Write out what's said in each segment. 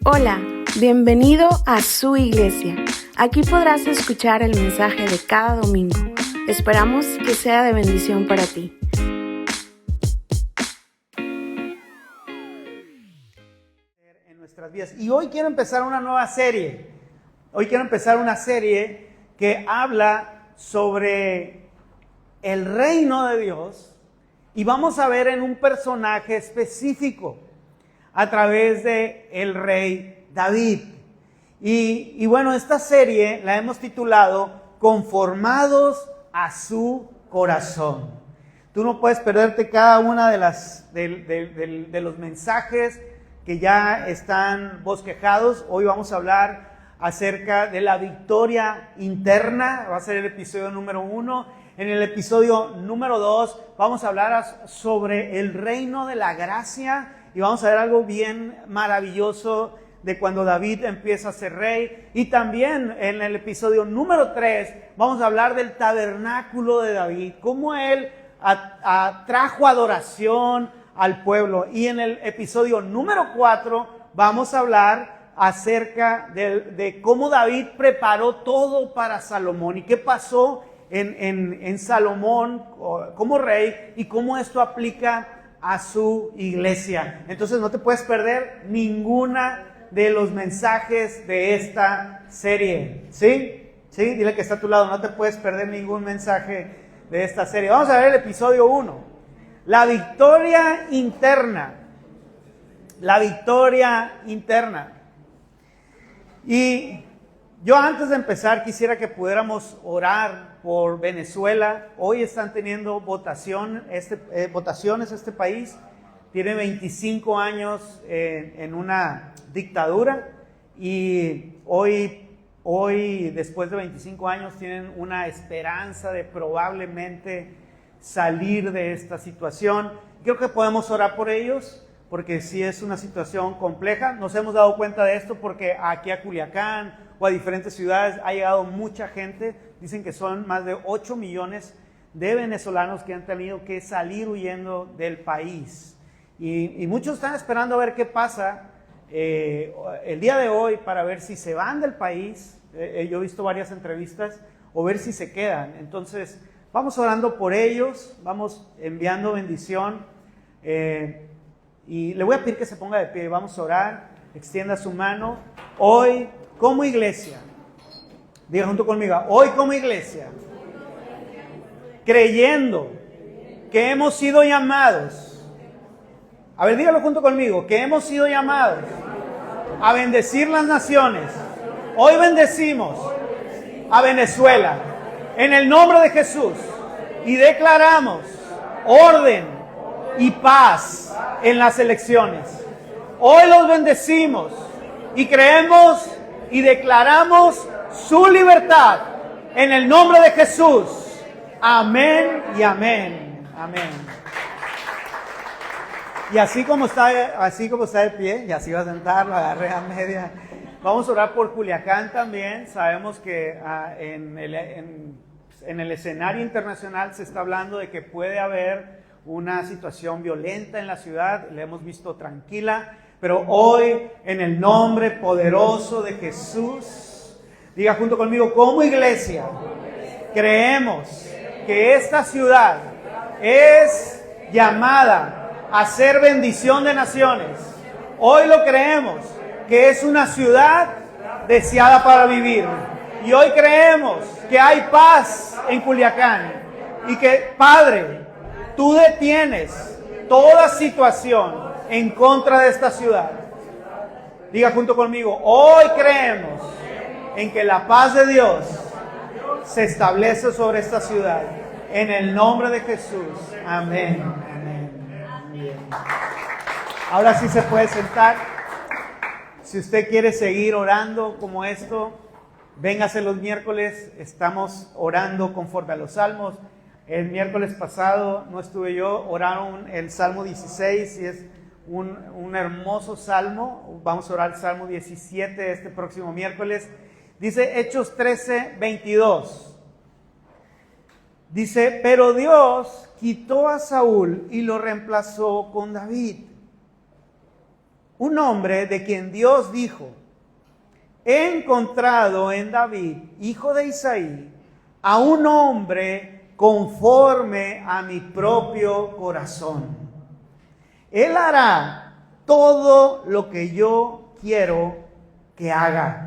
Hola, bienvenido a su iglesia. Aquí podrás escuchar el mensaje de cada domingo. Esperamos que sea de bendición para ti. En nuestras vidas. Y hoy quiero empezar una nueva serie. Hoy quiero empezar una serie que habla sobre el reino de Dios y vamos a ver en un personaje específico a través de el rey David. Y bueno, esta serie la hemos titulado Conformados a su corazón. Tú no puedes perderte cada una de los mensajes que ya están bosquejados. Hoy vamos a hablar acerca de la victoria interna, va a ser el episodio número 1. En el episodio número 2 vamos a hablar sobre el reino de la gracia y vamos a ver algo bien maravilloso de cuando David empieza a ser rey. Y también en el episodio número 3 vamos a hablar del tabernáculo de David, cómo él trajo adoración al pueblo. Y en el episodio número 4 vamos a hablar acerca de cómo David preparó todo para Salomón y qué pasó en Salomón como rey y cómo esto aplica a su iglesia. Entonces no te puedes perder ninguna de los mensajes de esta serie. ¿Sí? ¿Sí? Dile que está a tu lado, no te puedes perder ningún mensaje de esta serie. Vamos a ver el episodio 1. La victoria interna. La victoria interna. Y yo antes de empezar quisiera que pudiéramos orar por Venezuela. Hoy están teniendo votaciones este país. Tiene 25 años en una dictadura y hoy, después de 25 años, tienen una esperanza de probablemente salir de esta situación. Creo que podemos orar por ellos, porque sí es una situación compleja. Nos hemos dado cuenta de esto porque aquí a Culiacán o a diferentes ciudades ha llegado mucha gente. Dicen que son más de 8 millones de venezolanos que han tenido que salir huyendo del país. Y muchos están esperando a ver qué pasa el día de hoy para ver si se van del país. Yo he visto varias entrevistas, o ver si se quedan. Entonces vamos orando por ellos, vamos enviando bendición. Y le voy a pedir que se ponga de pie. Vamos a orar, extienda su mano. Hoy como iglesia, diga junto conmigo, hoy como iglesia, creyendo que hemos sido llamados, a ver, dígalo junto conmigo, que hemos sido llamados a bendecir las naciones. Hoy bendecimos a Venezuela en el nombre de Jesús y declaramos orden y paz en las elecciones. Hoy los bendecimos y creemos y declaramos su libertad en el nombre de Jesús. Amén y amén. Amén. Y así como está de pie, y así va a sentar, lo agarré a media. Vamos a orar por Culiacán también. Sabemos que en el escenario internacional se está hablando de que puede haber una situación violenta en la ciudad. La hemos visto tranquila, pero hoy en el nombre poderoso de Jesús, diga junto conmigo, como iglesia, creemos que esta ciudad es llamada a ser bendición de naciones. Hoy lo creemos que es una ciudad deseada para vivir. Y hoy creemos que hay paz en Culiacán. Y que, Padre, tú detienes toda situación en contra de esta ciudad. Diga junto conmigo, hoy creemos en que la paz de Dios se establece sobre esta ciudad. En el nombre de Jesús. Amén. Ahora sí se puede sentar. Si usted quiere seguir orando como esto, véngase los miércoles. Estamos orando conforme a los salmos. El miércoles pasado no estuve yo, oraron el Salmo 16 y es un hermoso salmo. Vamos a orar el Salmo 17 este próximo miércoles. Dice Hechos 13:22. Dice, pero Dios quitó a Saúl y lo reemplazó con David. un hombre de quien Dios dijo: he encontrado en David, hijo de Isaí, a un hombre conforme a mi propio corazón. Él hará todo lo que yo quiero que haga.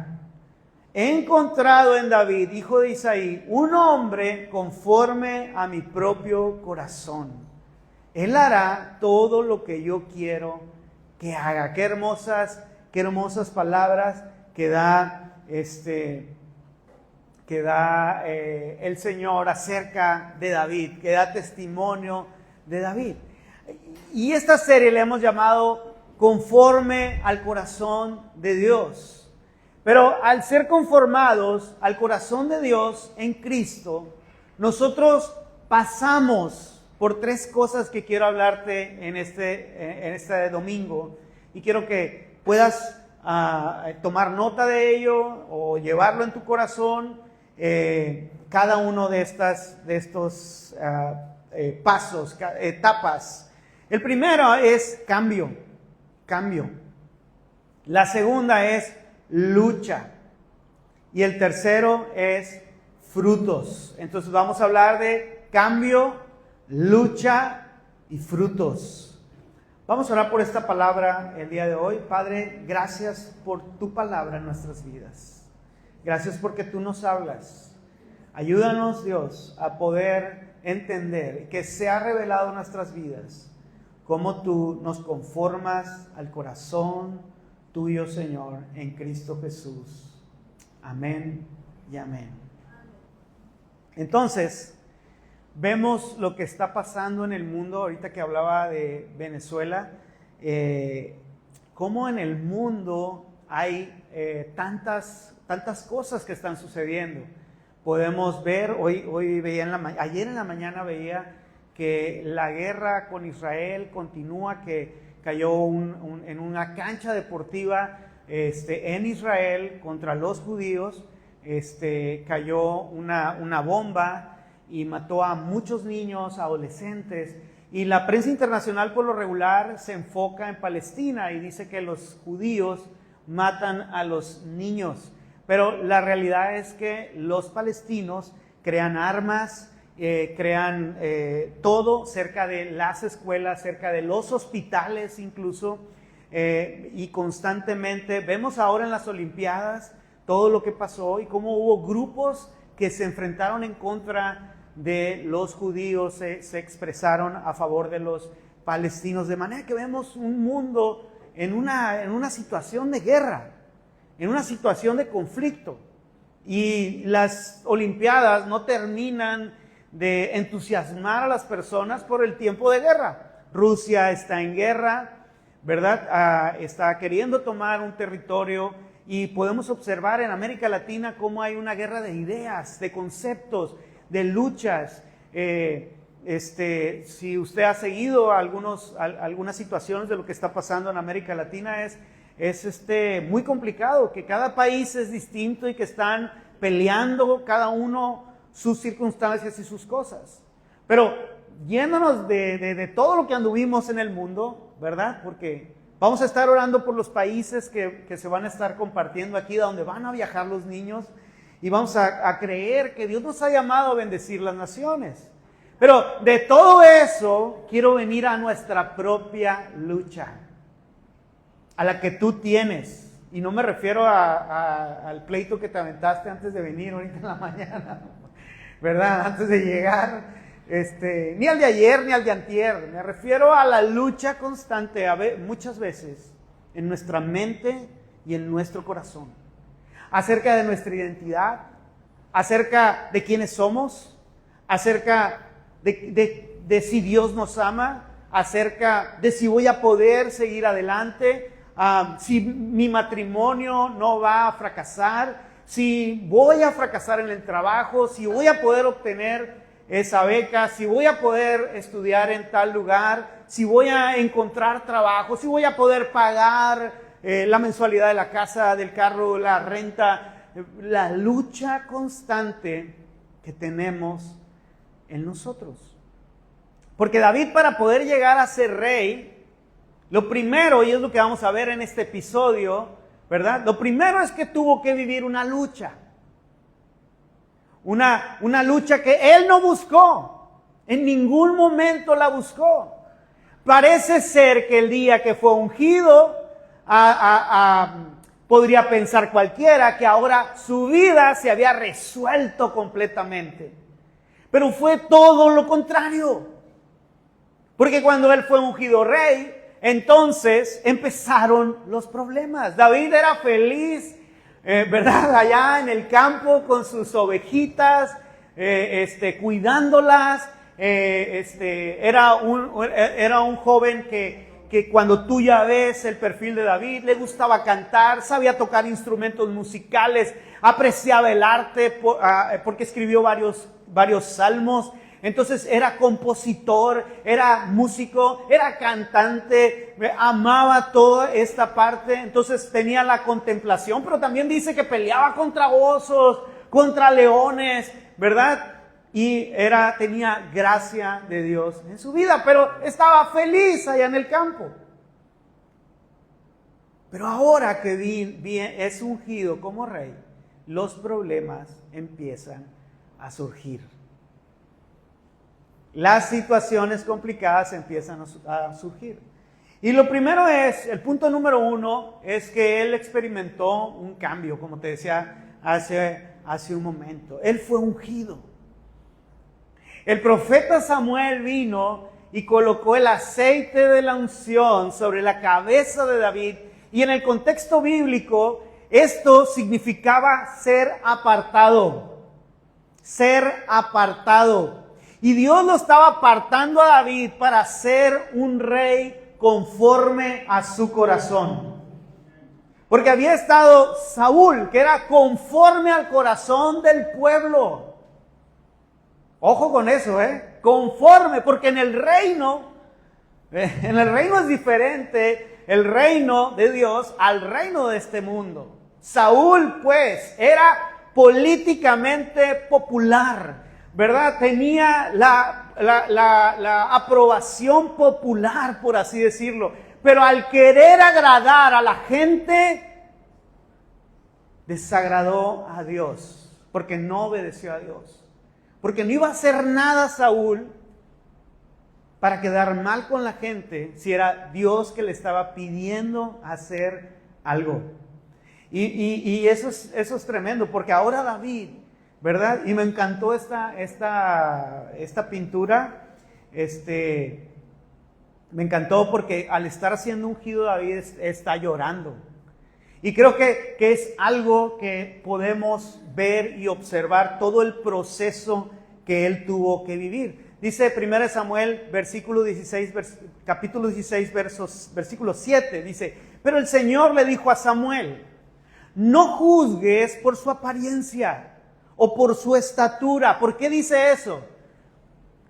He encontrado en David, hijo de Isaí, un hombre conforme a mi propio corazón. Él hará todo lo que yo quiero que haga. Qué hermosas palabras que da el Señor acerca de David, que da testimonio de David. Y esta serie le hemos llamado Conforme al Corazón de Dios. Pero al ser conformados al corazón de Dios en Cristo, nosotros pasamos por tres cosas que quiero hablarte en este domingo. Y quiero que puedas tomar nota de ello o llevarlo en tu corazón, cada uno de estos pasos, etapas. El primero es cambio. La segunda es lucha. Y el tercero es frutos. Entonces vamos a hablar de cambio, lucha y frutos. Vamos a orar por esta palabra el día de hoy. Padre, gracias por tu palabra en nuestras vidas. Gracias porque tú nos hablas. Ayúdanos, Dios, a poder entender que se ha revelado en nuestras vidas cómo tú nos conformas al corazón tuyo, Señor, en Cristo Jesús. Amén y amén. Entonces, vemos lo que está pasando en el mundo. Ahorita que hablaba de Venezuela, cómo en el mundo hay tantas cosas que están sucediendo. Podemos ver, ayer en la mañana veía que la guerra con Israel continúa, que cayó en una cancha deportiva en Israel contra los judíos. Cayó una bomba y mató a muchos niños, adolescentes. Y la prensa internacional por lo regular se enfoca en Palestina y dice que los judíos matan a los niños. Pero la realidad es que los palestinos crean armas, crean todo cerca de las escuelas, cerca de los hospitales incluso, y constantemente vemos ahora en las Olimpiadas todo lo que pasó y cómo hubo grupos que se enfrentaron en contra de los judíos, se expresaron a favor de los palestinos, de manera que vemos un mundo en una situación de guerra, en una situación de conflicto, y las Olimpiadas no terminan de entusiasmar a las personas por el tiempo de guerra. Rusia está en guerra, ¿verdad? Está queriendo tomar un territorio, y podemos observar en América Latina cómo hay una guerra de ideas, de conceptos, de luchas. Si usted ha seguido algunas situaciones de lo que está pasando en América Latina, es muy complicado, que cada país es distinto y que están peleando cada uno sus circunstancias y sus cosas. Pero yéndonos de todo lo que anduvimos en el mundo, ¿verdad? Porque vamos a estar orando por los países que se van a estar compartiendo aquí, donde van a viajar los niños, y vamos a creer que Dios nos ha llamado a bendecir las naciones. Pero de todo eso quiero venir a nuestra propia lucha, a la que tú tienes. Y no me refiero al pleito que te aventaste antes de venir ahorita en la mañana, ¿verdad? Antes de llegar, ni al de ayer ni al de antier. Me refiero a la lucha constante, muchas veces, en nuestra mente y en nuestro corazón, acerca de nuestra identidad, acerca de quiénes somos, acerca de si Dios nos ama, acerca de si voy a poder seguir adelante, si mi matrimonio no va a fracasar, si voy a fracasar en el trabajo, si voy a poder obtener esa beca, si voy a poder estudiar en tal lugar, si voy a encontrar trabajo, si voy a poder pagar la mensualidad de la casa, del carro, la renta. La lucha constante que tenemos en nosotros. Porque David, para poder llegar a ser rey, Lo primero, y es lo que vamos a ver en este episodio, ¿verdad? Lo primero es que tuvo que vivir una lucha. Una lucha que él no buscó. En ningún momento la buscó. Parece ser que el día que fue ungido, podría pensar cualquiera que ahora su vida se había resuelto completamente. Pero fue todo lo contrario. Porque cuando él fue ungido rey, entonces empezaron los problemas. David era feliz, ¿verdad? Allá en el campo con sus ovejitas, cuidándolas. Era un joven que cuando tú ya ves el perfil de David, le gustaba cantar, sabía tocar instrumentos musicales, apreciaba el arte porque escribió varios salmos. Entonces era compositor, era músico, era cantante, amaba toda esta parte. Entonces tenía la contemplación, pero también dice que peleaba contra osos, contra leones, ¿verdad? Y tenía gracia de Dios en su vida, pero estaba feliz allá en el campo. Pero ahora que es ungido como rey, los problemas empiezan a surgir. Las situaciones complicadas empiezan a surgir. Y lo primero el punto número 1, es que él experimentó un cambio, como te decía hace un momento. Él fue ungido. El profeta Samuel vino y colocó el aceite de la unción sobre la cabeza de David. Y en el contexto bíblico, esto significaba ser apartado. Ser apartado. Y Dios lo estaba apartando a David para ser un rey conforme a su corazón. Porque había estado Saúl, que era conforme al corazón del pueblo. Ojo con eso, conforme, porque en el reino es diferente el reino de Dios al reino de este mundo. Saúl, pues, era políticamente popular, ¿verdad? Tenía la aprobación popular, por así decirlo. Pero al querer agradar a la gente, desagradó a Dios, porque no obedeció a Dios. Porque no iba a hacer nada Saúl para quedar mal con la gente si era Dios que le estaba pidiendo hacer algo. Y eso es tremendo, porque ahora David, ¿verdad? Y me encantó esta pintura. Me encantó porque al estar siendo ungido David está llorando. Y creo que es algo que podemos ver y observar todo el proceso que él tuvo que vivir. Dice 1 Samuel capítulo 16, versículo 7, dice: pero el Señor le dijo a Samuel: no juzgues por su apariencia o por su estatura. ¿Por qué dice eso?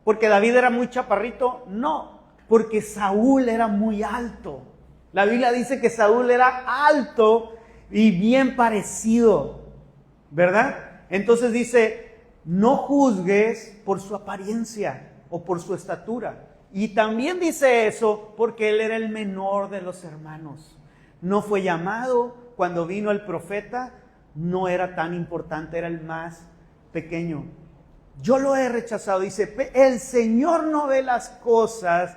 ¿Porque David era muy chaparrito? No, porque Saúl era muy alto. La Biblia dice que Saúl era alto y bien parecido, ¿verdad? Entonces dice: no juzgues por su apariencia o por su estatura. Y también dice eso porque él era el menor de los hermanos. No fue llamado. Cuando vino el profeta, no era tan importante, era el más pequeño. Yo lo he rechazado. Dice: el Señor no ve las cosas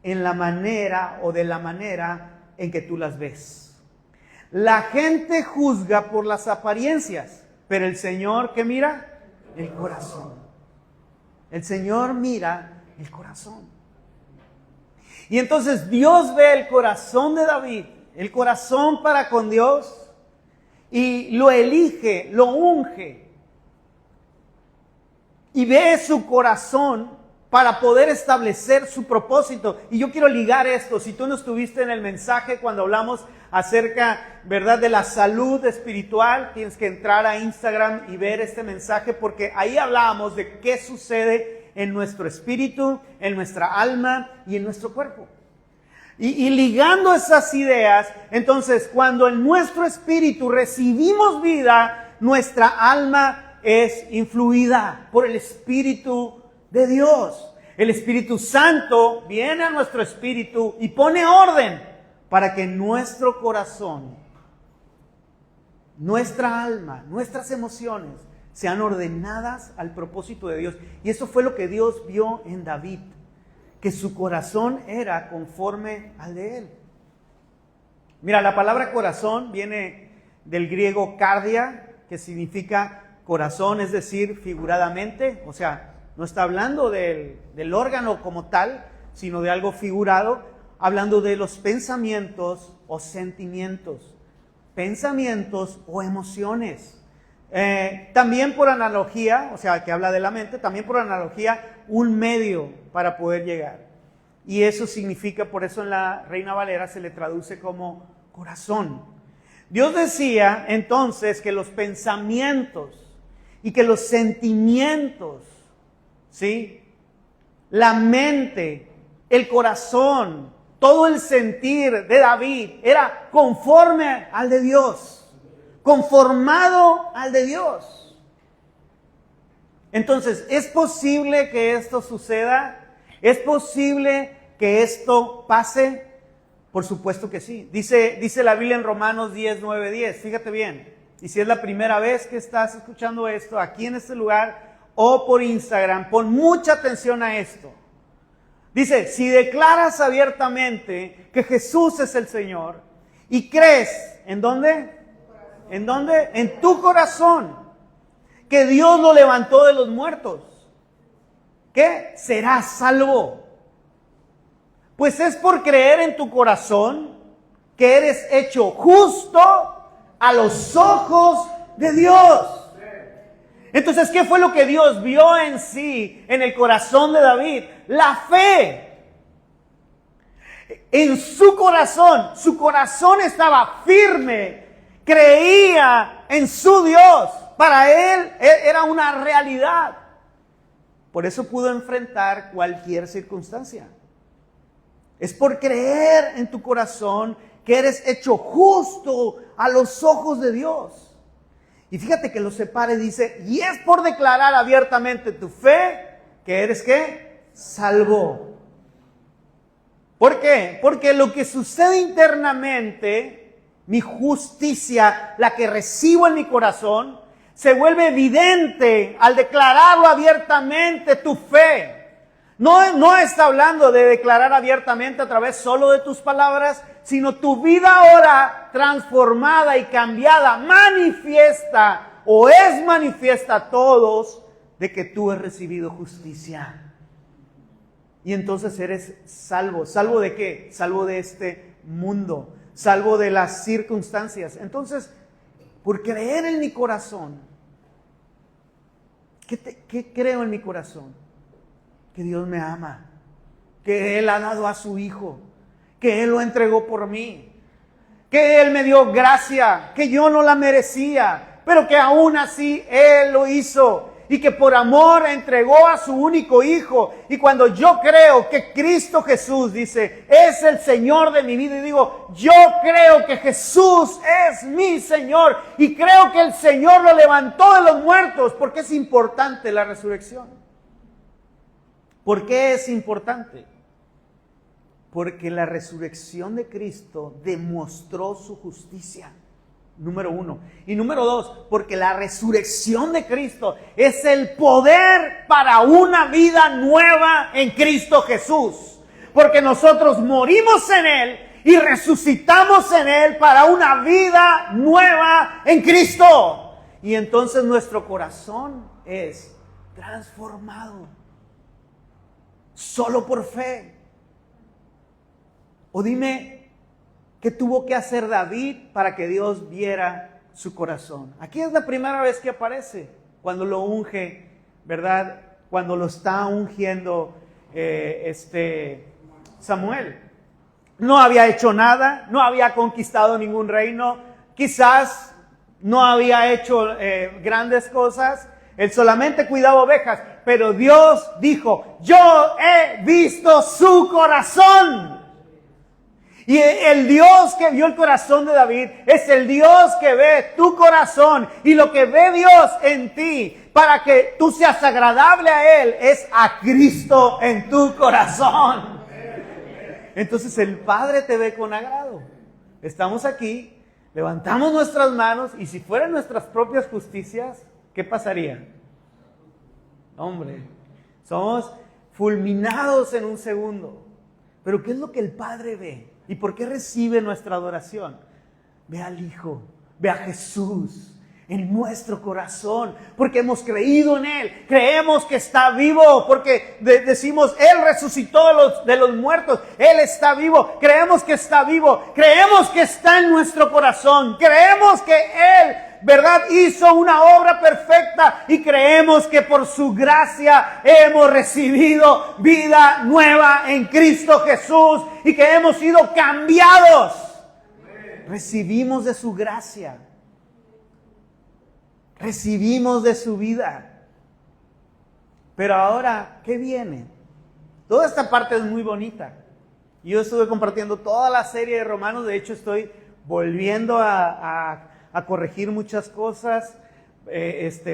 en la manera o de la manera en que tú las ves. La gente juzga por las apariencias, pero el Señor, ¿qué mira? El corazón. El Señor mira el corazón. Y entonces Dios ve el corazón de David, el corazón para con Dios, y lo elige, lo unge. Y ve su corazón para poder establecer su propósito. Y yo quiero ligar esto. Si tú no estuviste en el mensaje cuando hablamos acerca, ¿verdad?, de la salud espiritual, tienes que entrar a Instagram y ver este mensaje, porque ahí hablábamos de qué sucede en nuestro espíritu, en nuestra alma y en nuestro cuerpo. Y ligando esas ideas, entonces cuando en nuestro espíritu recibimos vida, nuestra alma es influida por el Espíritu de Dios. El Espíritu Santo viene a nuestro espíritu y pone orden para que nuestro corazón, nuestra alma, nuestras emociones sean ordenadas al propósito de Dios. Y eso fue lo que Dios vio en David, que su corazón era conforme al de él. Mira, la palabra corazón viene del griego cardia, que significa corazón, es decir, figuradamente, o sea, no está hablando del órgano como tal, sino de algo figurado, hablando de los pensamientos o sentimientos, pensamientos o emociones. También por analogía, o sea, que habla de la mente, también por analogía, un medio para poder llegar. Y eso significa, por eso en la Reina Valera se le traduce como corazón. Dios decía entonces que los pensamientos y que los sentimientos, ¿sí?, la mente, el corazón, todo el sentir de David era conforme al de Dios, conformado al de Dios. Entonces, ¿es posible que esto suceda? ¿Es posible que esto pase? Por supuesto que sí. Dice la Biblia en Romanos 10, 9, 10. Fíjate bien. Y si es la primera vez que estás escuchando esto aquí en este lugar o por Instagram, pon mucha atención a esto. Dice, si declaras abiertamente que Jesús es el Señor y crees, ¿en dónde? ¿En dónde? En tu corazón, que Dios lo levantó de los muertos, ¿qué? Serás salvo. Pues es por creer en tu corazón que eres hecho justo a los ojos de Dios. Entonces, ¿qué fue lo que Dios vio en sí, en el corazón de David? La fe. En su corazón estaba firme, creía en su Dios. Para él era una realidad. Por eso pudo enfrentar cualquier circunstancia. Es por creer en tu corazón que eres hecho justo a los ojos de Dios. Y fíjate que lo separa y dice, y es por declarar abiertamente tu fe que eres ¿qué? Salvo. ¿Por qué? Porque lo que sucede internamente, mi justicia, la que recibo en mi corazón, se vuelve evidente al declararlo abiertamente tu fe. No está hablando de declarar abiertamente a través solo de tus palabras, sino tu vida ahora transformada y cambiada manifiesta o es manifiesta a todos de que tú has recibido justicia. Y entonces eres salvo. ¿Salvo de qué? Salvo de este mundo, salvo de las circunstancias. Entonces, por creer en mi corazón, ¿qué creo en mi corazón? Que Dios me ama, que Él ha dado a su Hijo, que Él lo entregó por mí, que Él me dio gracia, que yo no la merecía, pero que aún así Él lo hizo y que por amor entregó a su único Hijo. Y cuando yo creo que Cristo Jesús, dice, es el Señor de mi vida, y digo, yo creo que Jesús es mi Señor y creo que el Señor lo levantó de los muertos, porque es importante la resurrección. ¿Por qué es importante? Porque la resurrección de Cristo demostró su justicia, número uno. Y número dos, porque la resurrección de Cristo es el poder para una vida nueva en Cristo Jesús. Porque nosotros morimos en Él y resucitamos en Él para una vida nueva en Cristo. Y entonces nuestro corazón es transformado. Solo por fe. O dime, ¿qué tuvo que hacer David para que Dios viera su corazón? Aquí es la primera vez que aparece, cuando lo unge, ¿verdad? Cuando lo está ungiendo Samuel. No había hecho nada, no había conquistado ningún reino, quizás no había hecho grandes cosas. Él solamente cuidaba ovejas, pero Dios dijo, yo he visto su corazón. Y el Dios que vio el corazón de David es el Dios que ve tu corazón. Y lo que ve Dios en ti para que tú seas agradable a Él es a Cristo en tu corazón. Entonces el Padre te ve con agrado. Estamos aquí, levantamos nuestras manos y si fueran nuestras propias justicias, ¿qué pasaría? Hombre, somos fulminados en un segundo. Pero ¿qué es lo que el Padre ve? ¿Y por qué recibe nuestra adoración? Ve al Hijo, ve a Jesús en nuestro corazón, porque hemos creído en Él, creemos que está vivo, porque decimos, Él resucitó de los muertos, Él está vivo, creemos que está vivo, creemos que está en nuestro corazón, creemos que Él, ¿verdad?, hizo una obra perfecta y creemos que por su gracia hemos recibido vida nueva en Cristo Jesús y que hemos sido cambiados. Recibimos de su gracia. Recibimos de su vida. Pero ahora, ¿qué viene? Toda esta parte es muy bonita. Yo estuve compartiendo toda la serie de Romanos. De hecho, estoy volviendo a corregir muchas cosas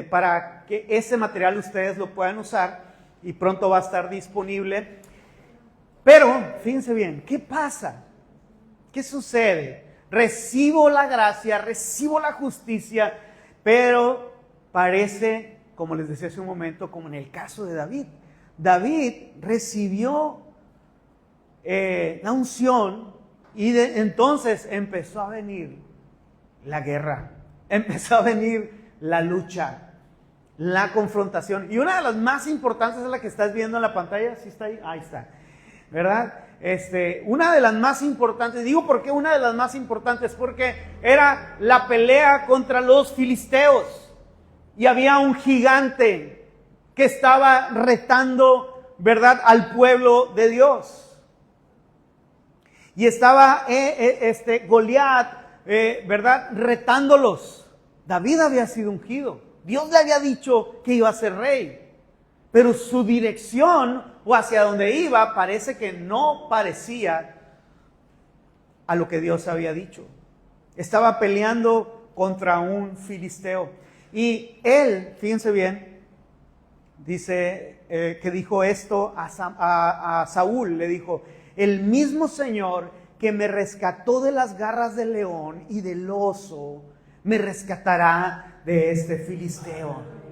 para que ese material ustedes lo puedan usar y pronto va a estar disponible. Pero, fíjense bien, ¿qué pasa? ¿Qué sucede? Recibo la gracia, recibo la justicia, pero parece, como les decía hace un momento, como en el caso de David. David recibió la unción y entonces empezó a venir la guerra, empezó a venir la lucha, la confrontación. Y una de las más importantes es la que estás viendo en la pantalla. ¿Sí está ahí? Ahí está, ¿verdad? Una de las más importantes, digo por qué una de las más importantes, porque era la pelea contra los filisteos. Y había un gigante que estaba retando, ¿verdad?, al pueblo de Dios. Y estaba Goliat, ¿verdad?, retándolos. David había sido ungido. Dios le había dicho que iba a ser rey. Pero su dirección o hacia donde iba parece que no parecía a lo que Dios había dicho. Estaba peleando contra un filisteo. Y él, fíjense bien, dice que dijo esto a Saúl. Le dijo, el mismo Señor que me rescató de las garras del león y del oso, me rescatará de este filisteo.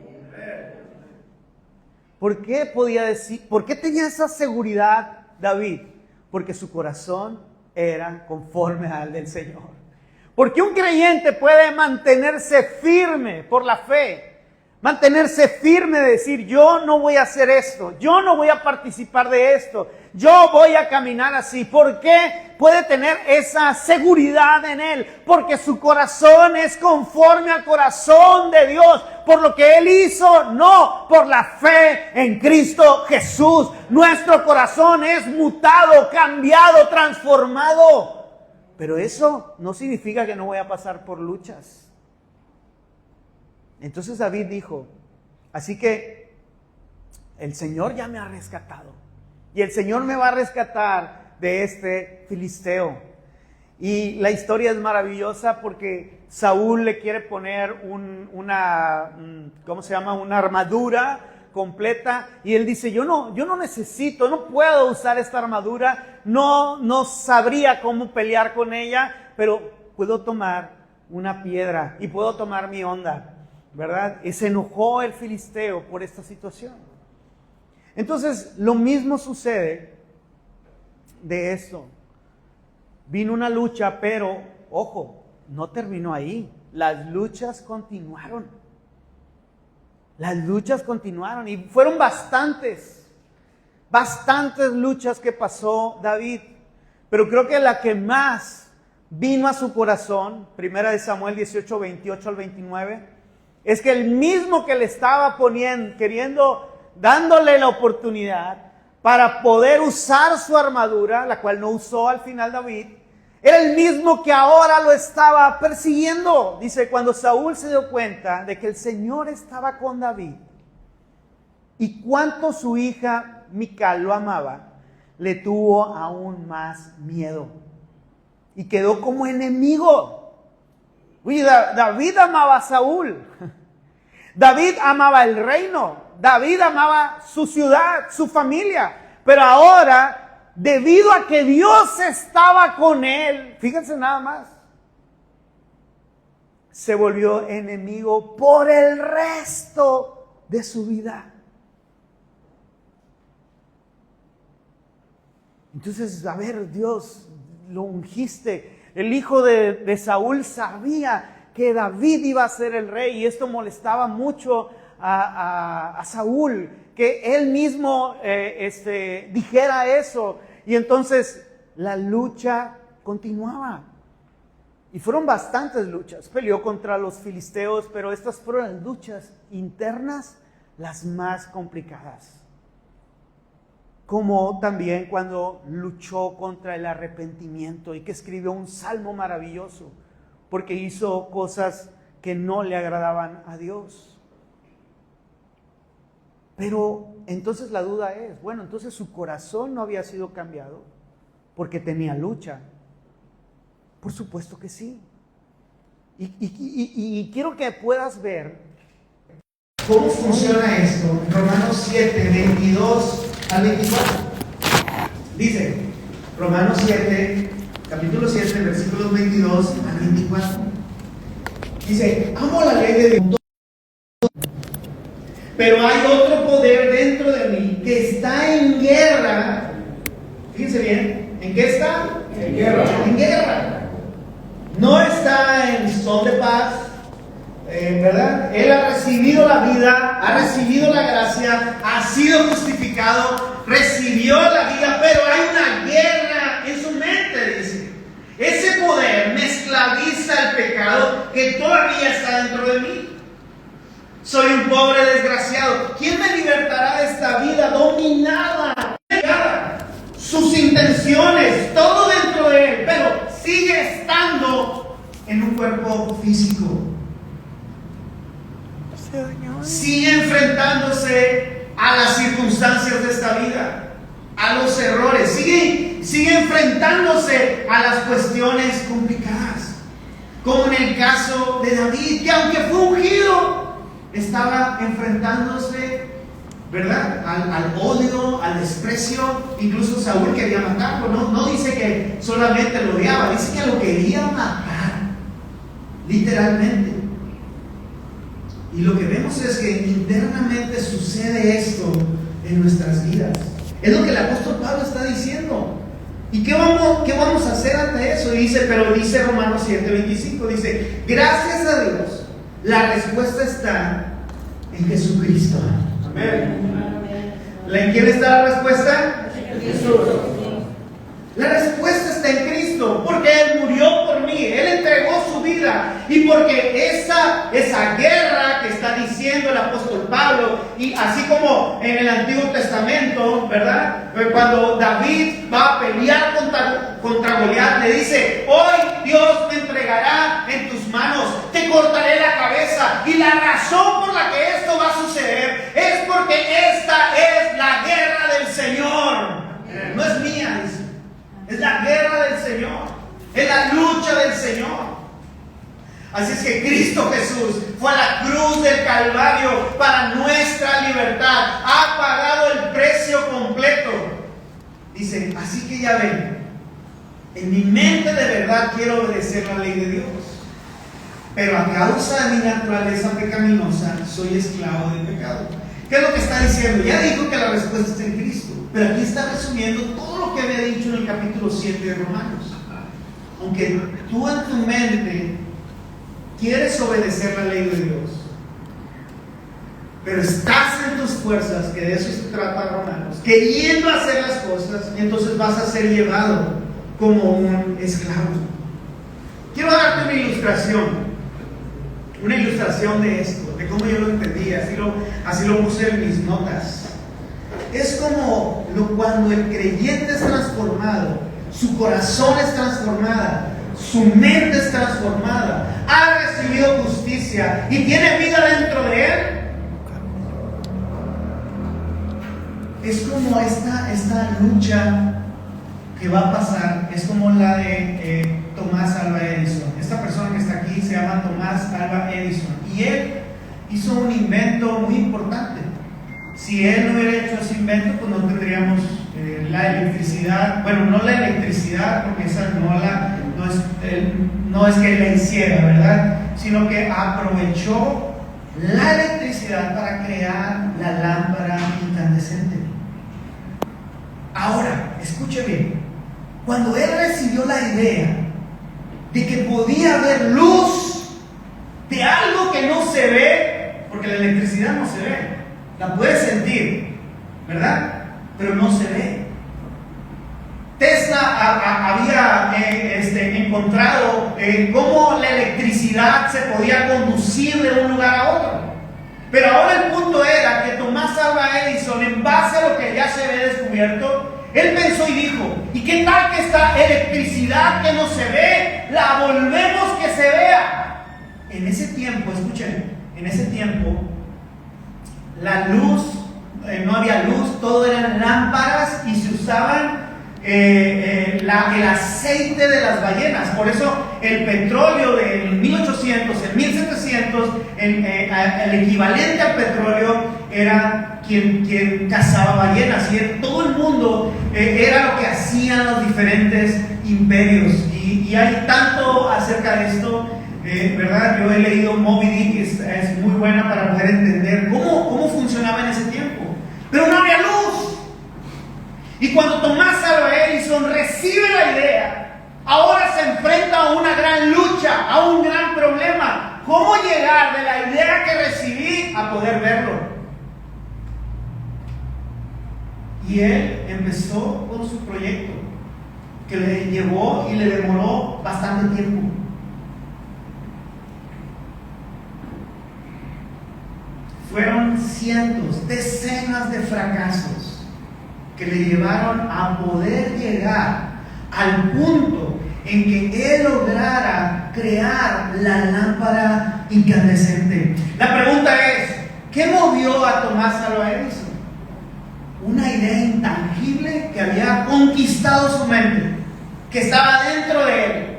¿Por qué podía decir? ¿Por qué tenía esa seguridad David? Porque su corazón era conforme al del Señor. Porque un creyente puede mantenerse firme por la fe, mantenerse firme de decir, yo no voy a hacer esto, yo no voy a participar de esto, yo voy a caminar así. ¿Por qué puede tener esa seguridad en él? Porque su corazón es conforme al corazón de Dios, por lo que Él hizo, no por la fe en Cristo Jesús. Nuestro corazón es mutado, cambiado, transformado. Pero eso no significa que no voy a pasar por luchas. Entonces David dijo, así que el Señor ya me ha rescatado. Y el Señor me va a rescatar de este filisteo. Y la historia es maravillosa porque Saúl le quiere poner una armadura completa. Y él dice, yo no necesito, no puedo usar esta armadura. No sabría cómo pelear con ella, pero puedo tomar una piedra y puedo tomar mi onda, ¿verdad? Y se enojó el filisteo por esta situación. Entonces, lo mismo sucede de esto. Vino una lucha, pero, ojo, no terminó ahí. Las luchas continuaron. Las luchas continuaron y fueron bastantes luchas que pasó David. Pero creo que la que más vino a su corazón, 1 Samuel 18, 28 al 29, es que el mismo que le estaba dándole la oportunidad para poder usar su armadura, la cual no usó al final David, era el mismo que ahora lo estaba persiguiendo. Dice, cuando Saúl se dio cuenta de que el Señor estaba con David y cuánto su hija Mical lo amaba, le tuvo aún más miedo. y quedó como enemigo. Oye, David amaba a Saúl. David amaba el reino. David amaba su ciudad, su familia. Pero ahora, debido a que Dios estaba con él, fíjense nada más, se volvió enemigo por el resto de su vida. Entonces, a ver, Dios, lo ungiste. El hijo de Saúl sabía que David iba a ser el rey y esto molestaba mucho a Saúl, que él mismo dijera eso. Y entonces la lucha continuaba. Y fueron bastantes luchas. Peleó contra los filisteos, pero estas fueron las luchas internas las más complicadas. Como también cuando luchó contra el arrepentimiento y que escribió un salmo maravilloso porque hizo cosas que no le agradaban a Dios. Pero entonces la duda es, bueno, entonces su corazón no había sido cambiado porque tenía lucha. Por supuesto que sí. Y quiero que puedas ver cómo funciona esto. Romanos 7, 22 al 24. Dice, Romanos 7, capítulo 7, versículos 22 al 24. Dice, amo la ley de Dios, pero hay otro poder dentro de mí que está en guerra. Fíjense bien, ¿en qué está? En guerra. En guerra. No está en son de paz, ¿verdad? Él ha recibido la vida, ha recibido la gracia, ha sido justificado, recibió la vida, pero hay una guerra en su mente, dice. Ese poder me esclaviza el pecado que todavía está dentro de mí. Soy un pobre desgraciado. ¿Quién me libertará de esta vida dominada? Sus intenciones, todo dentro de él, pero sigue estando en un cuerpo físico. Sigue enfrentándose a las circunstancias de esta vida, a los errores, sigue enfrentándose a las cuestiones complicadas, como en el caso de David, que aunque fue ungido, estaba enfrentándose, ¿verdad?, al odio, al desprecio. Incluso Saúl quería matarlo. No dice que solamente lo odiaba, dice que lo quería matar, literalmente. Y lo que vemos es que internamente sucede esto en nuestras vidas. Es lo que el apóstol Pablo está diciendo. ¿Y qué vamos a hacer ante eso? Dice Romanos 7:25, dice, gracias a Dios, la respuesta está en Jesucristo. Amén. ¿En quién está la respuesta? En Jesús. La respuesta está en Cristo, porque Él murió por mí, Él entregó su vida, y porque esa guerra que está diciendo el apóstol Pablo, y así como en el Antiguo Testamento, ¿verdad?, cuando David va a pelear contra Goliat, le dice, hoy Dios me entregará en tus manos, te cortaré la cabeza, y la razón por la que esto va a suceder es porque esta es la guerra del Señor, no es mía, dice. Es la guerra del Señor, es la lucha del Señor. Así es que Cristo Jesús fue a la cruz del Calvario para nuestra libertad, ha pagado el precio completo. Dice, así que ya ven, en mi mente de verdad quiero obedecer la ley de Dios, pero a causa de mi naturaleza pecaminosa soy esclavo del pecado. ¿Qué es lo que está diciendo? Ya dijo que la respuesta está en Cristo, pero aquí está resumiendo todo lo que había dicho en el capítulo 7 de Romanos. Aunque tú en tu mente quieres obedecer la ley de Dios, pero estás en tus fuerzas, que de eso se trata Romanos, queriendo hacer las cosas, entonces vas a ser llevado como un esclavo. Quiero darte una ilustración de esto, de cómo yo lo entendí, así lo puse en mis notas. Es como cuando el creyente es transformado, su corazón es transformada, su mente es transformada, ha recibido justicia y tiene vida dentro de él. Es como esta lucha que va a pasar, es como la de Tomás Alva Edison. Esta persona que está aquí se llama Tomás Alva Edison. Y él hizo un invento muy importante. Si él no hubiera hecho ese invento, pues no tendríamos la electricidad. Bueno, no la electricidad, porque esa no es que él la hiciera, ¿verdad? Sino que aprovechó la electricidad para crear la lámpara incandescente. Ahora, escuche bien. Cuando él recibió la idea de que podía haber luz de algo que no se ve, porque la electricidad no se ve, la puedes sentir, ¿verdad? Pero no se ve. Tesla había encontrado cómo la electricidad se podía conducir de un lugar a otro. Pero ahora el punto era que Tomás Alva Edison, en base a lo que ya se había descubierto, él pensó y dijo: ¿y qué tal que esta electricidad que no se ve, la volvemos que se vea? En ese tiempo, escuchen, en ese tiempo, la luz, no había luz, todo eran lámparas y se usaban el aceite de las ballenas. Por eso el petróleo del 1800, en 1700, el equivalente al petróleo era quien cazaba ballenas, y en todo el mundo era lo que hacían los diferentes imperios. Y hay tanto acerca de esto, ¿verdad? Yo he leído Moby Dick, es muy buena para poder entender cómo funcionaba en ese tiempo. Pero no había luz. Y cuando Tomás Alva Edison recibe la idea, ahora se enfrenta a una gran lucha, a un gran problema. ¿Cómo llegar de la idea que recibí a poder verlo? Y él empezó con su proyecto, que le llevó y le demoró bastante tiempo. Fueron cientos, decenas de fracasos que le llevaron a poder llegar al punto en que él lograra crear la lámpara incandescente. La pregunta es: ¿qué movió a Tomás Alva Edison? Una idea intangible que había conquistado su mente, que estaba dentro de él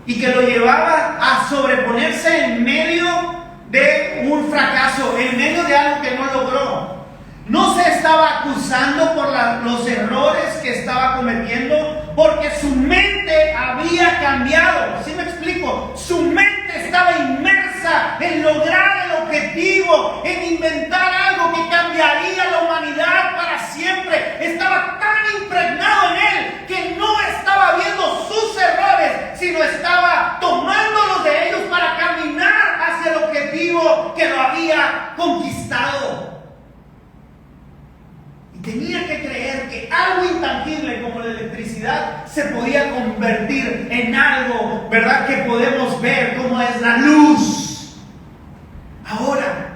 y que lo llevaba a sobreponerse en medio de un fracaso, en medio de algo que no logró. No se estaba acusando por los errores que estaba cometiendo, porque su mente había cambiado. ¿Sí me explico? Su mente estaba inmersa en lograr el objetivo, en inventar algo que cambiaría la humanidad para siempre. Estaba tan impregnado en él que no estaba viendo sus errores, sino estaba tomándolos de ellos para caminar hacia el objetivo que lo había conquistado. Tenía que creer que algo intangible como la electricidad se podía convertir en algo, ¿verdad?, que podemos ver, como es la luz. Ahora,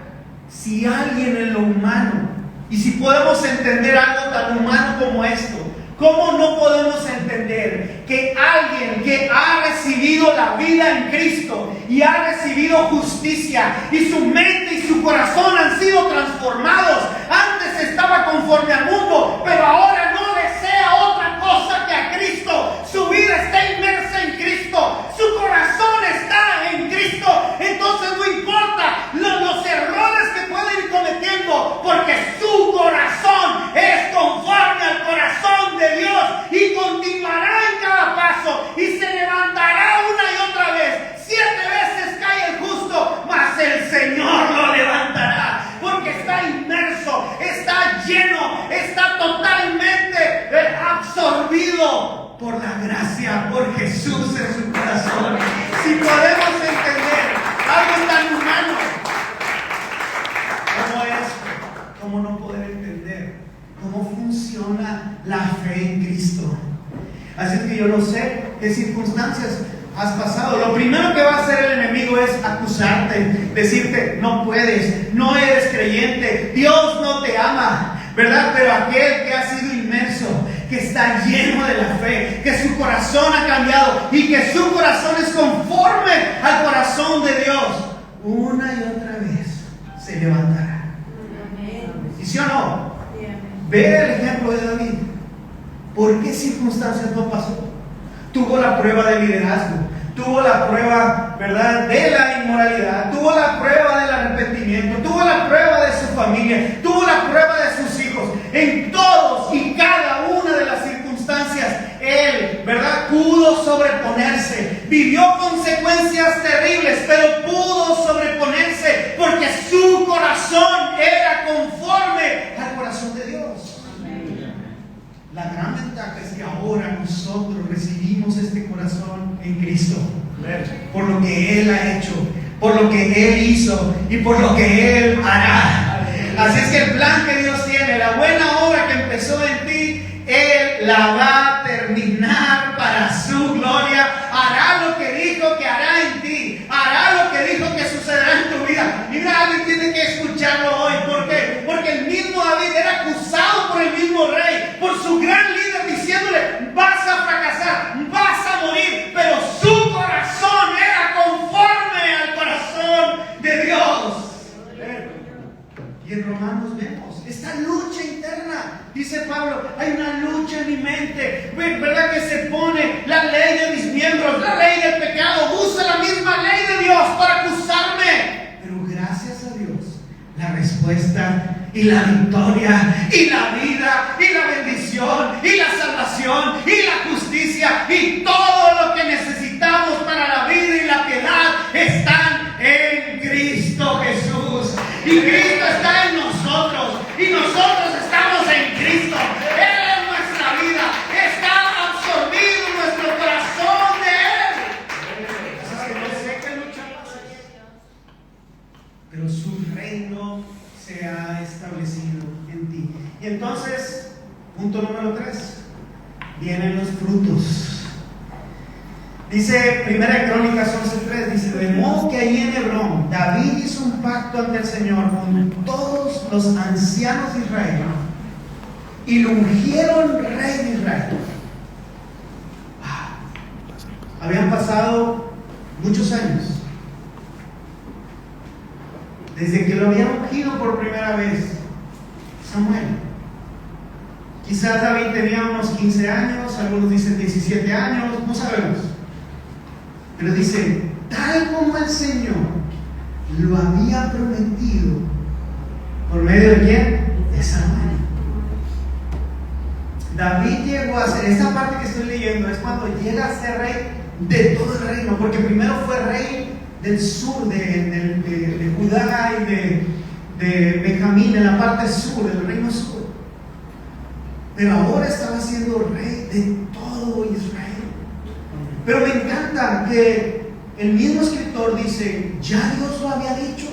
si alguien en lo humano, y si podemos entender algo tan humano como esto, ¿cómo no podemos entender que alguien que ha recibido la vida en Cristo y ha recibido justicia, y su mente y su corazón han sido transformados? Antes estaba conforme al mundo, pero ahora no desea otra cosa que a Cristo. Su vida está inmersa en Cristo, su corazón está en Cristo. Entonces no importa los errores que puede ir cometiendo, porque su corazón es conforme al corazón de Dios, y continuará en cada paso y se levantará una y otra vez. 7 veces cae el justo, mas el Señor lo levantará, porque está inmerso, está lleno, está totalmente absorbido por la gracia, por Jesús en su corazón. Si podemos entender algo tan humano como esto, ¿cómo no poder entender cómo funciona la fe en Cristo? Así es que yo no sé qué circunstancias has pasado. Lo primero que va a hacer el enemigo es acusarte, decirte: no puedes, no eres creyente, Dios no te ama, ¿verdad? Pero aquel que ha sido inmerso, que está lleno de la fe, que su corazón ha cambiado y que su corazón es conforme al corazón de Dios, una y otra vez se levantará. ¿Y sí o no? Ve el ejemplo de David. ¿Por qué circunstancias no pasó? tuvo la prueba de liderazgo, tuvo la prueba, ¿verdad?, de la inmoralidad, tuvo la prueba del arrepentimiento, tuvo la prueba de su familia, tuvo la prueba de sus hijos. En todos y cada una de las circunstancias, él, ¿verdad?, pudo sobreponerse. Vivió consecuencias terribles, pero pudo sobreponerse porque su corazón era conforme al corazón de Dios. La gran ventaja es que ahora nosotros recibimos este corazón en Cristo, por lo que Él ha hecho, por lo que Él hizo y por lo que Él hará. Así es que el plan que Dios tiene, la buena obra que empezó en ti, Él la va a terminar para su gloria. Hará lo que dijo que hará en ti, hará lo que dijo que sucederá en tu vida. Mira, alguien tiene que escucharlo hoy. ¿Por qué? Porque el mismo David era acusado por el mismo rey, por su gran líder, diciéndole: vas a fracasar, vas a morir. Pero su corazón era conforme al corazón de Dios. Y en Romanos vemos esta lucha interna. Dice Pablo: hay una lucha en mi mente, ¿verdad?, que se pone la ley de mis miembros, la ley del pecado, usa la misma ley de Dios para acusarme. Pero gracias a Dios, la respuesta y la victoria y la vida y la bendición y la salvación y la justicia y todo lo que necesitamos para la vida y la piedad están en Cristo Jesús. Y Cristo está en nosotros y nosotros estamos en Cristo. Él es nuestra vida, está absorbido nuestro corazón de Él. Así que no sé qué lucha pases, pero su reino se ha establecido en ti. Y entonces, punto número 3, vienen los frutos. Dice 1 Crónicas 11:3, dice: de modo que allí en Hebrón David hizo un pacto ante el Señor con todos los ancianos de Israel y lo ungieron rey de Israel. Habían pasado muchos años desde que lo habían ungido por primera vez Samuel. Quizás David tenía unos 15 años, algunos dicen 17 años, no sabemos. Pero dice: tal como el Señor lo había prometido, ¿por medio de quién? De Samuel. David llegó a ser, esta parte que estoy leyendo es cuando llega a ser rey de todo el reino, porque primero fue rey del sur, de Judá y de Benjamín, en la parte sur, del reino sur. Pero ahora estaba siendo rey de todo Israel. Pero me encanta que el mismo escritor dice: ya Dios lo había dicho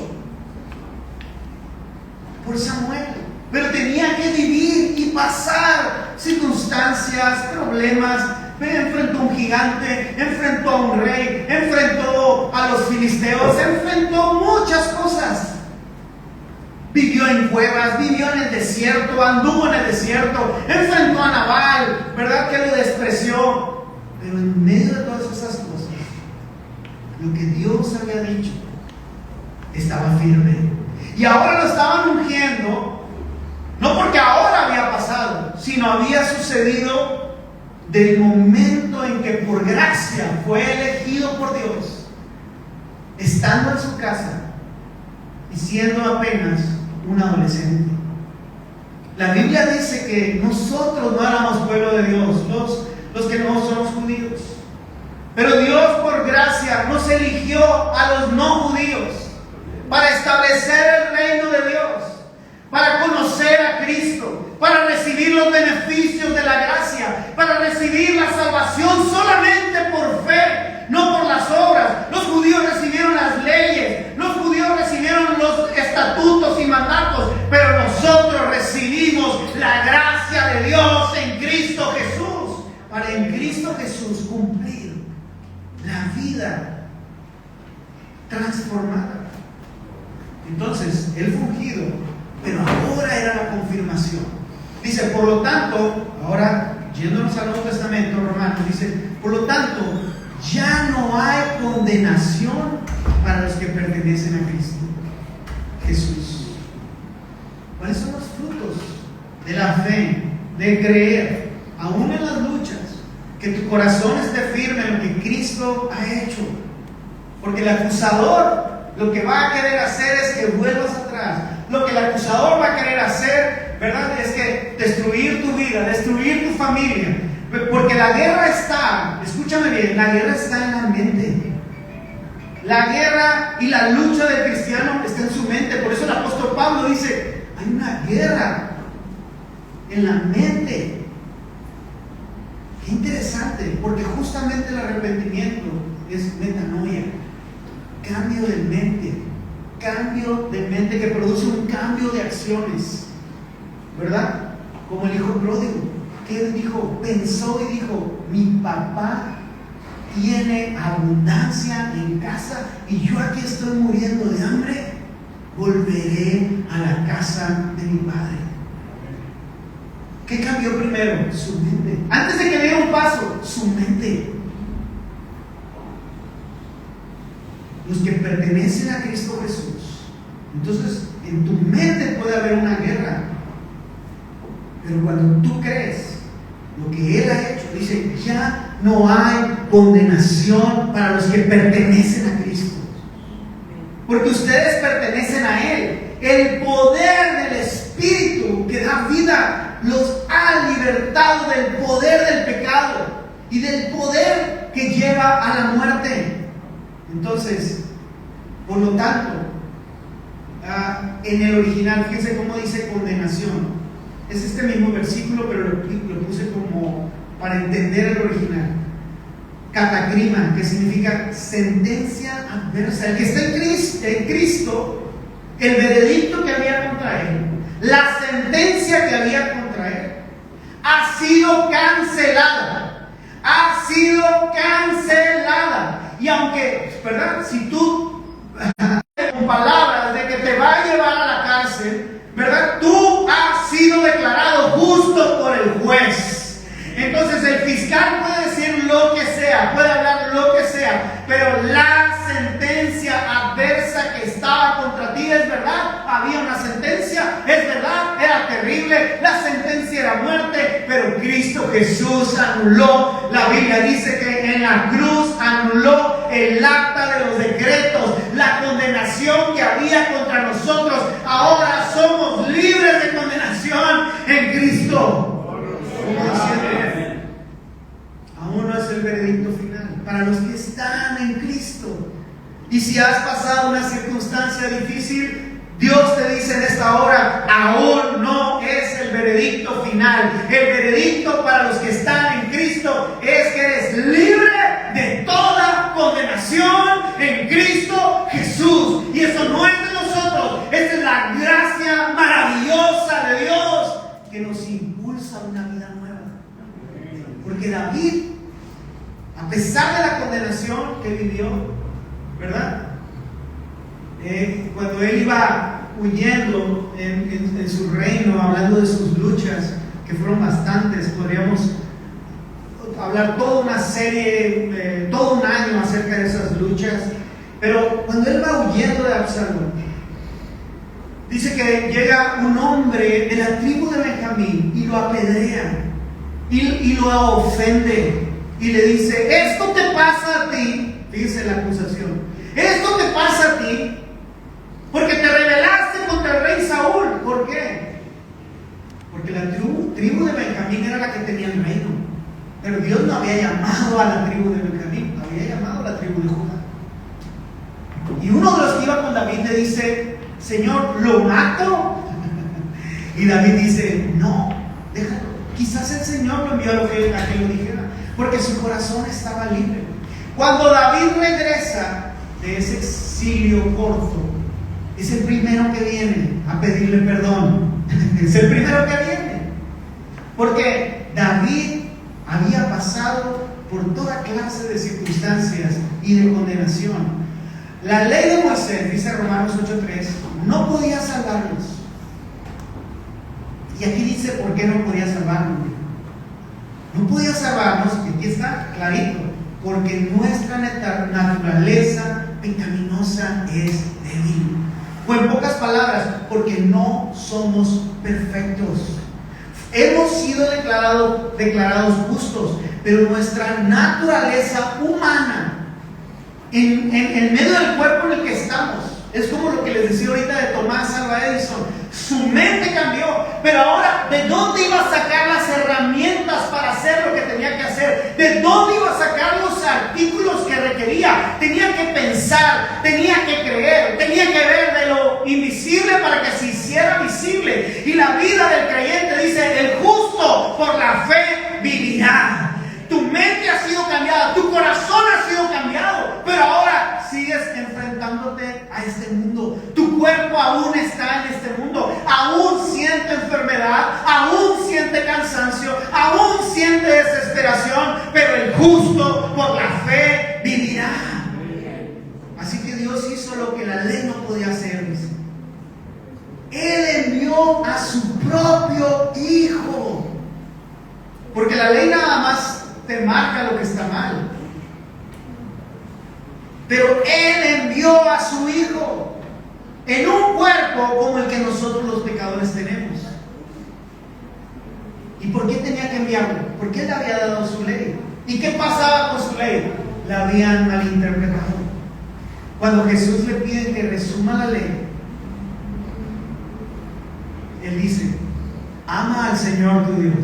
por Samuel, pero tenía que vivir y pasar circunstancias, problemas. Enfrentó a un gigante, enfrentó a un rey, enfrentó a los filisteos, enfrentó muchas cosas. Vivió en cuevas, vivió en el desierto, anduvo en el desierto, enfrentó a Nabal, ¿verdad?, que lo despreció. Pero en medio de todas esas cosas, lo que Dios había dicho estaba firme. Y ahora lo estaban ungiendo, no porque ahora había pasado, sino había sucedido del momento en que por gracia fue elegido por Dios, estando en su casa y siendo apenas un adolescente. La Biblia dice que nosotros no éramos pueblo de Dios, los que no somos judíos. Pero Dios por gracia nos eligió a los no judíos para establecer el reino de Dios, para conocer a Cristo, para recibir los beneficios de la gracia, para recibir la salvación solamente por fe, no por las obras. Los judíos recibieron las leyes, los judíos recibieron los estatutos y mandatos, pero nosotros recibimos la gracia de Dios en Cristo Jesús, para en Cristo Jesús cumplir la vida transformada. Entonces, Él fue ungido, pero ahora era la confirmación. Dice: por lo tanto, ahora yéndonos al Nuevo Testamento, Romanos, dice: por lo tanto, ya no hay condenación para los que pertenecen a Cristo Jesús. ¿Cuáles son los frutos de la fe, de creer, aún en las luchas, que tu corazón esté firme en lo que Cristo ha hecho. Porque el acusador lo que va a querer hacer es que vuelvas atrás. Lo que el acusador va a querer hacer, ¿verdad?, es que destruir tu vida, destruir tu familia. Porque la guerra está, escúchame bien, la guerra está en la mente. La guerra y la lucha del cristiano está en su mente. Por eso el apóstol Pablo dice, hay una guerra en la mente. Qué interesante, porque justamente el arrepentimiento es metanoia, cambio de mente que produce un cambio de acciones, ¿verdad? Como el hijo pródigo, que él dijo, pensó y dijo, mi papá tiene abundancia en casa y yo aquí estoy muriendo de hambre, volveré a la casa de mi padre. ¿Qué cambió primero? Su mente. Antes de que diera un paso, su mente. Los que pertenecen a Cristo Jesús. Entonces, en tu mente puede haber una guerra. Pero cuando tú crees lo que Él ha hecho, dice, ya no hay condenación para los que pertenecen a Cristo. Porque ustedes pertenecen a Él. El poder del Espíritu que da vida los ha libertado del poder del pecado y del poder que lleva a la muerte. Entonces, por lo tanto, en el original, fíjense cómo dice condenación. Es este mismo versículo, pero lo puse como para entender el original. Catacrima, que significa sentencia adversa. El que está en Cristo, el veredicto que había contra él, la sentencia que había contra él, ha sido cancelada. Ha sido cancelada. Y aunque, ¿verdad? Si tú, con palabras de que te va a llevar a la cárcel, ¿verdad? Tú has sido declarado justo por el juez. Entonces el fiscal puede decir lo que sea, puede hablar lo que sea, pero la sentencia adversa que estaba contra ti es verdad. Había una sentencia, es verdad, era terrible, la sentencia era muerte, pero Cristo Jesús anuló. La Biblia dice que en la cruz anuló el acta de los decretos, la condenación que había contra nosotros. Ahora somos libres de condenación en Cristo. Aún no es el veredicto final para los que están en Cristo. Y si has pasado una circunstancia difícil, Dios te dice en esta hora, aún no es el veredicto final. El veredicto para los que están en Cristo es que eres libre de toda condenación en Cristo Jesús. Y eso no es de nosotros, esa es la gracia maravillosa de Dios que nos impulsa a una vida nueva. Porque David, a pesar de la condenación que vivió, ¿verdad? Cuando él iba huyendo en su reino, hablando de sus luchas, que fueron bastantes, podríamos hablar toda una serie, todo un año acerca de esas luchas, pero cuando él va huyendo de Absalón, dice que llega un hombre de la tribu de Benjamín y lo apedrea y lo ofende y le dice, esto te pasa a ti, fíjense la acusación, esto te pasa a ti porque te rebelaste contra el rey Saúl. ¿Por qué? Porque la tribu de Benjamín era la que tenía el reino, pero Dios no había llamado a la tribu de Benjamín, había llamado a la tribu de Judá. Y uno de los que iba con David le dice, Señor, ¿lo mato? Y David dice, no, déjalo. Quizás el Señor lo envió a que lo dijera, porque su corazón estaba libre. Cuando David regresa de ese exilio corto, es el primero que viene a pedirle perdón. Es el primero que viene. Porque David había pasado por toda clase de circunstancias y de condenación. La ley de Moisés, dice Romanos 8:3, no podía salvarlos. Y aquí dice por qué no podía salvarnos. No podía salvarnos, y aquí está clarito, porque nuestra naturaleza pecaminosa es débil. O en pocas palabras, porque no somos perfectos. Hemos sido declarados justos, pero nuestra naturaleza humana, en medio del cuerpo en el que estamos, es como lo que les decía ahorita de Tomás Alva Edison. Su mente cambió, pero ahora, ¿de dónde iba a sacar las herramientas para hacer lo que tenía que hacer? ¿De dónde iba a sacar los artículos que requería? Tenía que pensar, tenía que creer, tenía que ver de lo invisible para que se hiciera visible. Y la vida del creyente dice: el justo por la fe vivirá. Tu mente ha sido cambiada, tu corazón ha sido cambiado, pero ahora sigues enfrentándote a este mundo. Tu cuerpo aún está en este mundo, aún siente enfermedad, aún siente cansancio, aún siente desesperación, pero el justo por la fe vivirá. Así que Dios hizo lo que la ley no podía hacer, dice. Él envió a su propio Hijo, porque la ley nada más te marca lo que está mal, pero Él envió a su Hijo en un cuerpo como el que nosotros los pecadores tenemos. ¿Y por qué tenía que enviarlo? Porque Él le había dado su ley. ¿Y qué pasaba con su ley? La habían malinterpretado. Cuando Jesús le pide que resuma la ley, Él dice: ama al Señor tu Dios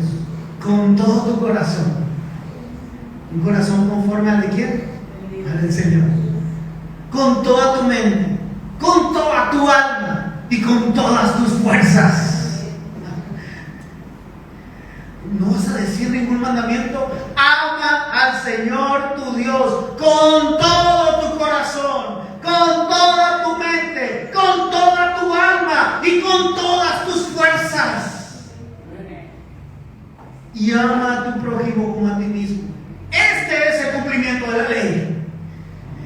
con todo tu corazón. Un corazón conforme al de quién? Al del Señor. Con toda tu mente, con toda tu alma y con todas tus fuerzas. No vas a decir ningún mandamiento. Ama al Señor tu Dios con todo tu corazón, con toda tu mente, con toda tu alma y con todas tus fuerzas. Y ama a tu prójimo como a ti mismo. Este es el cumplimiento de la ley.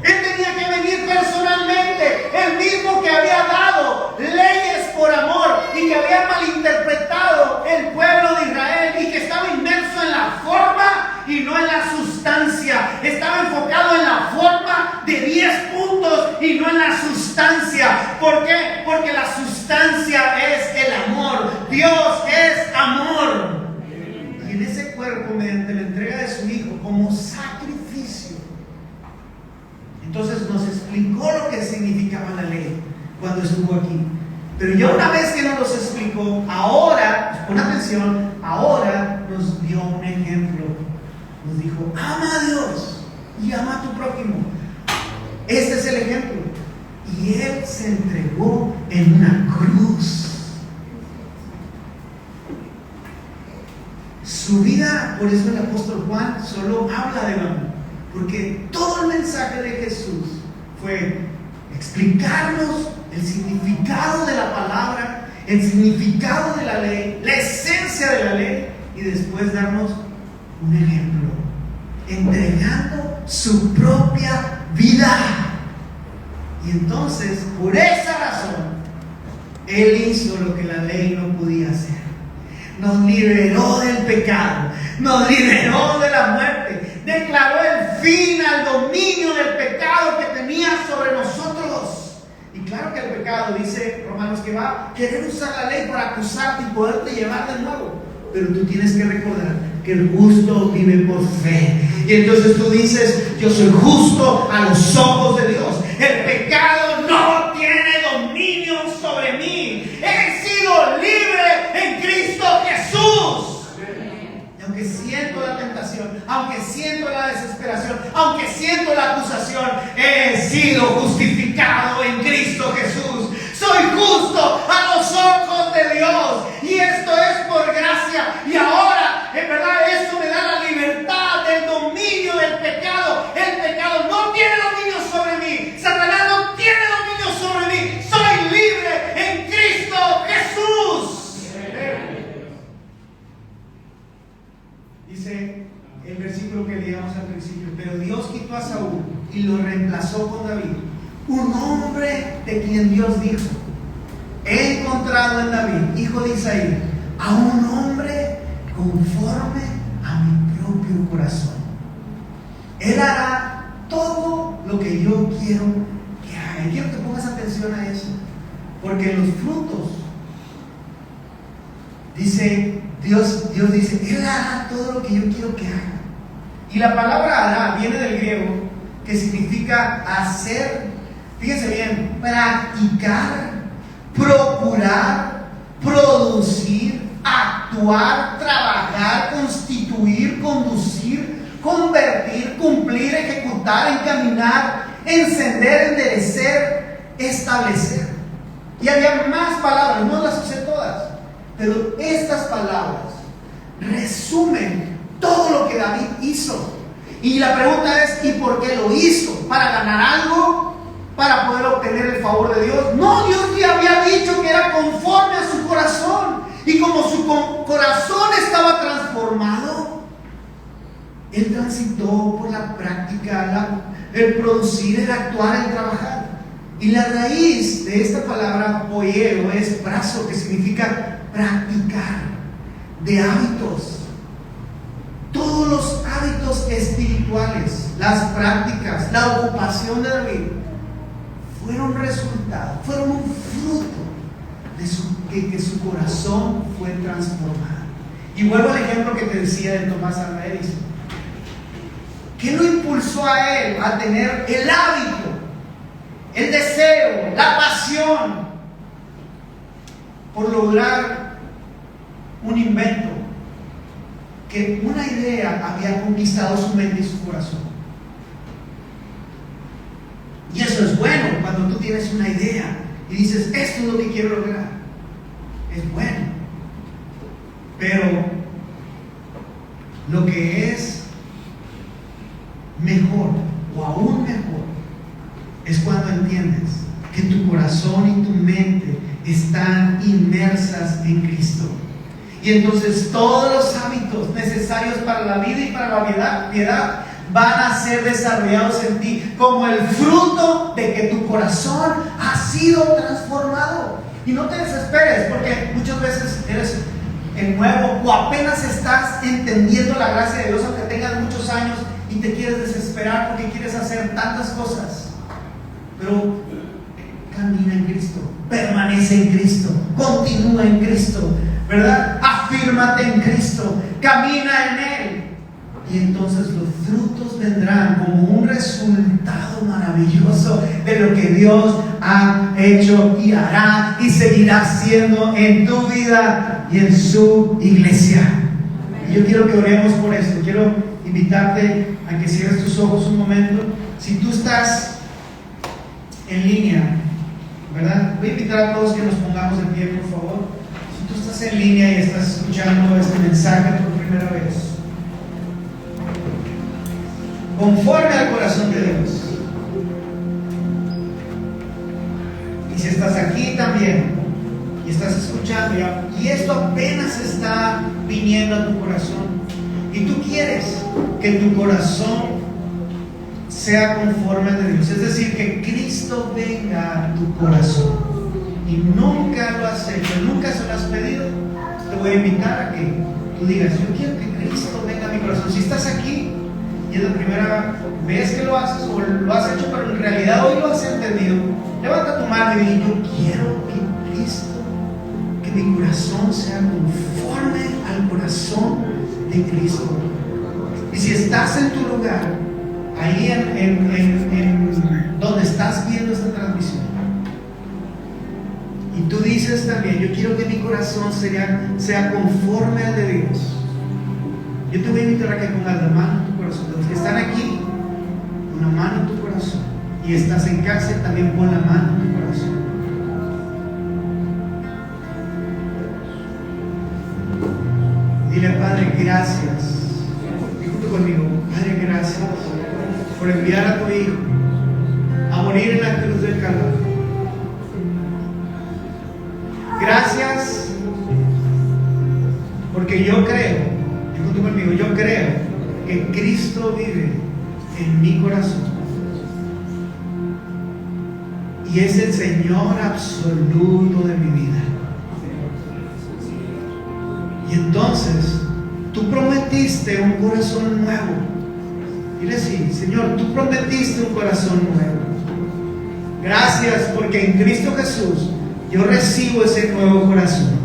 Él tenía que venir personalmente, el mismo que había dado leyes por amor y que había malinterpretado el pueblo de Israel y que estaba inmerso en la forma y no en la sustancia. Estaba enfocado en la forma de 10 puntos y no en la sustancia. ¿Por qué? Porque la sustancia es el amor. Dios es amor. Y en ese cuerpo, mediante la entrega de su Hijo como sacrificio, entonces nos explicó lo que significaba la ley cuando estuvo aquí. Pero ya una vez que nos los explicó, ahora, pon atención, ahora nos dio un ejemplo. Nos dijo: ama a Dios y ama a tu prójimo. Este es el ejemplo. Y Él se entregó en una cruz. Su vida, por eso el apóstol Juan solo habla del amor, porque todo el mensaje de Jesús fue explicarnos el significado de la palabra, el significado de la ley, la esencia de la ley, y después darnos un ejemplo, entregando su propia vida. Y entonces, por esa razón, Él hizo lo que la ley no podía hacer. Nos liberó del pecado, nos liberó de la muerte, declaró el fin al dominio del pecado que tenía sobre nosotros. Y claro que el pecado, dice Romanos, que va a querer usar la ley para acusarte y poderte llevar de nuevo. Pero tú tienes que recordar que el justo vive por fe. Y entonces tú dices: yo soy justo a los ojos de Dios. El pecado no tiene dominio sobre mí. He sido libre en Cristo Jesús. Y aunque siento la tentación, aunque siento la desesperación, aunque siento la acusación, he sido justificado en Cristo Jesús. Soy justo a los ojos de Dios. Y esto es por gracia. Y ahora, en verdad, esto me da la libertad del dominio del pecado. El pecado no tiene dominio sobre mí. Satanás no tiene dominio sobre mí. Soy libre en Cristo Jesús. Dice el versículo que leíamos al principio: pero Dios quitó a Saúl y lo reemplazó con David, un hombre de quien Dios dijo: he encontrado en David, hijo de Isaí, a un hombre conforme a mi propio corazón. Él hará todo lo que yo quiero que haga. Y quiero que pongas atención a eso, porque los frutos, dice Dios dice: Él hará todo lo que yo quiero que haga. Y la palabra hará viene del griego, que significa hacer, fíjense bien, practicar, procurar, producir, actuar, trabajar, constituir, conducir, convertir, cumplir, ejecutar, encaminar, encender, enderecer, establecer. Y había más palabras, no las usé todas, pero estas palabras resumen todo lo que David hizo. Y la pregunta es, ¿y por qué lo hizo? ¿Para ganar algo? ¿Para poder obtener el favor de Dios? No, Dios ya había dicho que era conforme a su corazón. Y como su corazón estaba transformado, él transitó por la práctica, el producir, el actuar, el trabajar. Y la raíz de esta palabra poieo es brazo, que significa practicar, de hábitos. Todos los hábitos espirituales, las prácticas, la ocupación de David fueron resultado, fueron un fruto de que su corazón fue transformado. Y vuelvo al ejemplo que te decía de Tomás Alva Edison. ¿Qué lo impulsó a él a tener el hábito, el deseo, la pasión por lograr un invento? Que una idea había conquistado su mente y su corazón. Y eso es bueno cuando tú tienes una idea y dices, esto es lo que quiero lograr. Es bueno. Pero lo que es mejor o aún mejor es cuando entiendes que tu corazón y tu mente están inmersas en Cristo. Y entonces todos los hábitos necesarios para la vida y para la piedad van a ser desarrollados en ti como el fruto de que tu corazón ha sido transformado. Y no te desesperes, porque muchas veces eres el nuevo o apenas estás entendiendo la gracia de Dios, aunque tengas muchos años, y te quieres desesperar porque quieres hacer tantas cosas. Pero camina en Cristo, permanece en Cristo, continúa en Cristo, ¿verdad? Afírmate en Cristo, camina en Él. Y entonces los frutos vendrán como un resultado maravilloso de lo que Dios ha hecho y hará y seguirá haciendo en tu vida y en su iglesia. Y yo quiero que oremos por esto. Quiero invitarte a que cierres tus ojos un momento. Si tú estás en línea, ¿verdad? Voy a invitar a todos que nos pongamos de pie, por favor. Si tú estás en línea y estás escuchando este mensaje por primera vez, conforme al corazón de Dios, y si estás aquí también y estás escuchando y esto apenas está viniendo a tu corazón y tú quieres que tu corazón sea conforme al de Dios, es decir, que Cristo venga a tu corazón y nunca lo has hecho, nunca se lo has pedido, te voy a invitar a que tú digas, yo quiero que Cristo venga a mi corazón. Si estás aquí y es la primera vez que lo haces o lo has hecho, pero en realidad hoy lo has entendido, levanta tu mano y di, yo quiero que Cristo, que mi corazón sea conforme al corazón de Cristo. Y si estás en tu lugar, ahí en donde estás viendo esta transmisión, y tú dices también, yo quiero que mi corazón sea conforme al de Dios, yo te voy a invitar a que pongas la mano en tu corazón. Los que están aquí, una mano en tu corazón. Y estás en casa, también pon la mano en tu corazón. Dile, Padre, gracias. Y junto conmigo, Padre, gracias por enviar a tu Hijo a morir en la cruz del Calvario. Gracias porque yo creo, conmigo, yo creo que Cristo vive en mi corazón y es el Señor absoluto de mi vida. Y entonces tú prometiste un corazón nuevo. Dile así, Señor, tú prometiste un corazón nuevo. Gracias porque en Cristo Jesús yo recibo ese nuevo corazón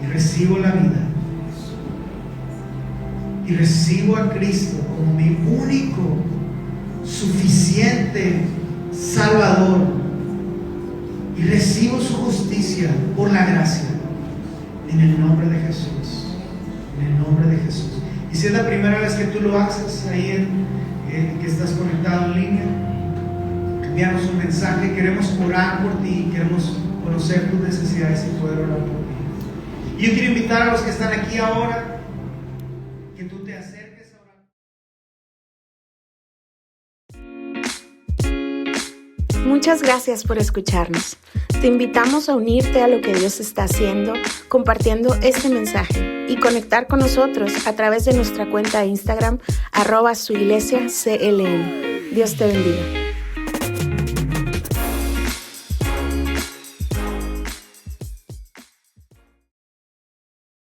y recibo la vida. y recibo a Cristo como mi único, suficiente Salvador, y recibo su justicia por la gracia, en el nombre de Jesús, en el nombre de Jesús. Y si es la primera vez que tú lo haces ahí que estás conectado en línea, envíanos un mensaje. Queremos orar por ti, queremos conocer tus necesidades y poder orar por ti. Y yo quiero invitar a los que están aquí ahora que tú te acerques a orar. Muchas gracias por escucharnos. Te invitamos a unirte a lo que Dios está haciendo, compartiendo este mensaje y conectar con nosotros a través de nuestra cuenta de Instagram @suiglesiaclm. Dios te bendiga.